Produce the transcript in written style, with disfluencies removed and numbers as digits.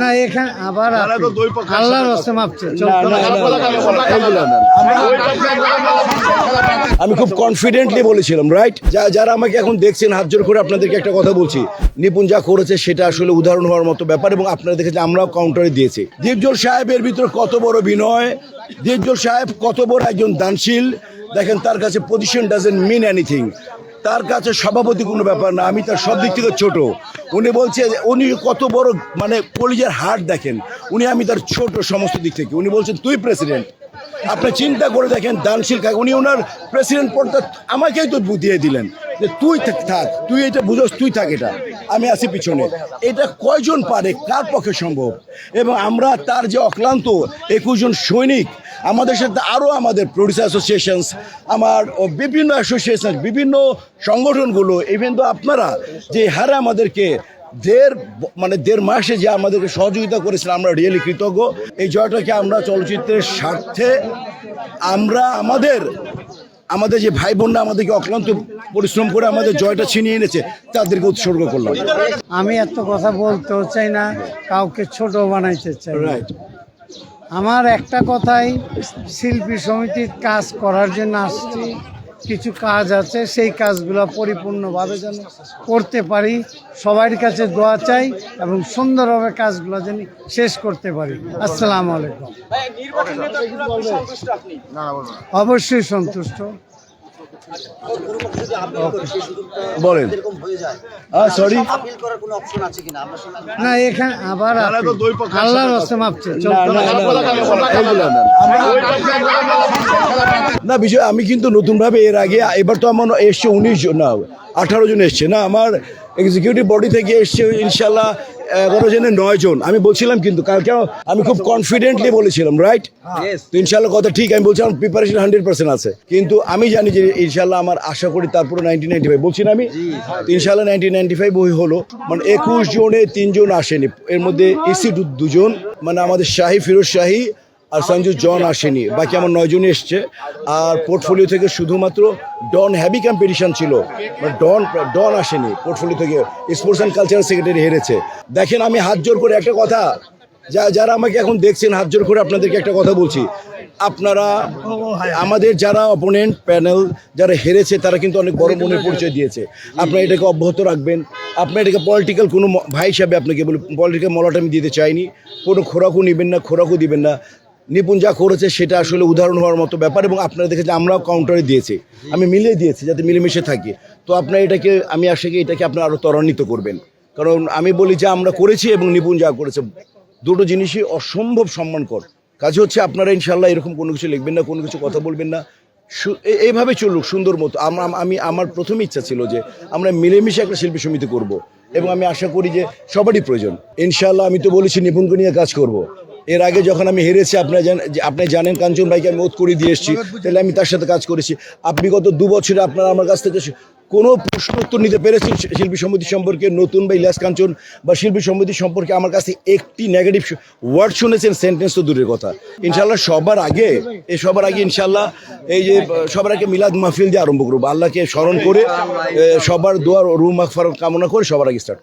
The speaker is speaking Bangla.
না এখানে আবার আল্লাহর রাস্তে মাপছে আমি খুব কনফিডেন্টলি বলেছিলাম, রাইট? যারা আমাকে এখন দেখছেন, হাত জোর করে আপনাদেরকে একটা কথা বলছি, নিপুণ যা করেছে সেটা আসলে উদাহরণ হওয়ার মতো ব্যাপার, এবং আপনারা দেখেছেন আমরাও কাউন্টারে দিয়েছি। দীপজল সাহেবের ভিতরে কত বড় বিনয়, দীপজল সাহেব কত বড় একজন দানশীল। দেখেন, তার কাছে পজিশন ডাজেন্ট মিন এনিথিং, তার কাছে সভাপতি কোনো ব্যাপার না। আমি তার সব দিক থেকে ছোট। উনি বলছে উনি কত বড়, মানে কলিজার হার্ট দেখেন উনি, আমি তার ছোট সমস্ত দিক থেকে। উনি বলছেন তুই প্রেসিডেন্ট। আপনি চিন্তা করে দেখেন, দানশীল কাকে উনি ওনার প্রেসিডেন্ট পদটা আমাকেই তো দিয়ে দিলেন যে তুই থাক, তুই এটা বুঝোস, তুই থাক, এটা আমি আছি পিছনে। এটা কয়জন পারে, কার পক্ষে সম্ভব? এবং আমরা তার যে অক্লান্ত 21 জন সৈনিক, আমাদের সাথে আরও আমাদের প্রডিউসার অ্যাসোসিয়েশনস, আমার বিভিন্ন অ্যাসোসিয়েশন, বিভিন্ন সংগঠনগুলো, ইভেন তো আপনারা যে হারে আমাদেরকে দেড় মাসে যে আমাদেরকে সহযোগিতা করেছিলেন, আমরা রিয়েলি কৃতজ্ঞ। এই জয়টাকে আমরা চলচ্চিত্রের স্বার্থে আমরা আমাদের যে ভাই বোনরা আমাদেরকে অক্লান্ত পরিশ্রম করে আমাদের জয়টা ছিনিয়ে এনেছে, তাদেরকে উৎসর্গ করলাম। আমি এত কথা বলতেও চাই না, কাউকে ছোট বানাইতে চাই। রাইট। আমার একটা কথাই, শিল্পী সমিতির কাজ করার জন্য আসছি। কিছু কাজ আছে, সেই কাজগুলো পরিপূর্ণভাবে যেন করতে পারি। সবার কাছে দোয়া চাই এবং সুন্দরভাবে কাজগুলো যেন শেষ করতে পারি। আসসালামু আলাইকুম। অবশ্যই সন্তুষ্ট। বলেন। সরি, না এখানে আবার আল্লাহর রাস্তে মাপছে না বিষয়। আমি কিন্তু নতুনভাবে এর আগে, এবার তো আমার এসছে 19 জন, না 18 জন এসছে, না আমার এক্সিকিউটিভ বডি থেকে এসছে ইনশাল্লাহ 11 জনের 9 জন। আমি বলছিলাম কিন্তু কালকে আমি খুব কনফিডেন্টলি বলেছিলাম, রাইট? তো ইনশাল্লাহ কথা ঠিক। আমি বলছিলাম প্রিপারেশন 100% আছে, কিন্তু আমি জানি যে ইনশাল্লাহ আমার আশা করি তারপরে 1995 বলছি না আমি, তো ইনশাল্লাহ 1995 বই হলো, মানে 21 জনে 3 জন আসেনি, এর মধ্যে এসি 2 জন, মানে আমাদের শাহী, ফিরোজ শাহী আর সঞ্জু জন আসেনি, বাকি আমার 9 জনই এসছে। আর পোর্টফোলিও থেকে শুধুমাত্র ডন হ্যাভি কম্পিটিশন ছিল, ডন আসেনি পোর্টফোলিও থেকে। স্পোর্টস অ্যান্ড কালচারাল সেক্রেটারি হেরেছে। দেখেন, আমি হাত জোর করে একটা কথা, যারা আমাকে এখন দেখছেন, হাত জোর করে আপনাদেরকে একটা কথা বলছি, আপনারা আমাদের যারা অপোনেন্ট প্যানেল যারা হেরেছে, তারা কিন্তু অনেক বড় মনের পরিচয় দিয়েছে। আপনারা এটাকে অব্যাহত রাখবেন। আপনার এটাকে পলিটিক্যাল কোনো ভাই হিসাবে আপনাকে বলি, পলিটিক্যাল মলাট আমি দিতে চাইনি। কোনো খোরাকও নেবেন না, খোরাকও দিবেন না। নিপুণ যা করেছে সেটা আসলে উদাহরণ হওয়ার মতো ব্যাপার, এবং আপনারা দেখেছেন আমরাও কাউন্টারে দিয়েছি, আমি মিলিয়ে দিয়েছি যাতে মিলেমিশে থাকি। তো আপনার এটাকে, আমি আশা করি এটাকে আপনারা আরও ত্বরান্বিত করবেন, কারণ আমি বলি যে আমরা করেছি এবং নিপুণ যা করেছে, দুটো জিনিসই অসম্ভব সম্মানকর। কাজে হচ্ছে আপনারা ইনশাল্লাহ এরকম কোনো কিছু লিখবেন না, কোনো কিছু কথা বলবেন না, এইভাবে চলুক সুন্দর মতো। আমার প্রথম ইচ্ছা ছিল যে আমরা মিলেমিশে একটা শিল্পী সমিতি করব, এবং আমি আশা করি যে সবারই প্রয়োজন। ইনশাল্লাহ আমি তো বলেছি নিপুণকে নিয়ে কাজ করব। এর আগে যখন আমি হেরেছি, আপনি জানেন কাঞ্চন ভাইকে আমি ওত করে দিয়ে এসেছি, তাহলে আমি তার সাথে কাজ করেছি। আপনি গত 2 বছরে আপনারা আমার কাছ থেকে কোনো প্রশ্ন উত্তর নিতে পেরেছেন শিল্পী সমিতি সম্পর্কে? নতুন বা ইলিয়াস কাঞ্চন বা শিল্পী সমিতি সম্পর্কে আমার কাছে একটি নেগেটিভ ওয়ার্ড শুনেছেন? সেন্টেন্স তো দূরের কথা। ইনশাল্লাহ সবার আগে ইনশাল্লাহ এই যে সবার আগে মিলাদ মাহফিল দিয়ে আরম্ভ করবো, আল্লাহকে স্মরণ করে, সবার দোয়ার রুহ মাগফিরাত কামনা করে সবার আগে স্টার্ট।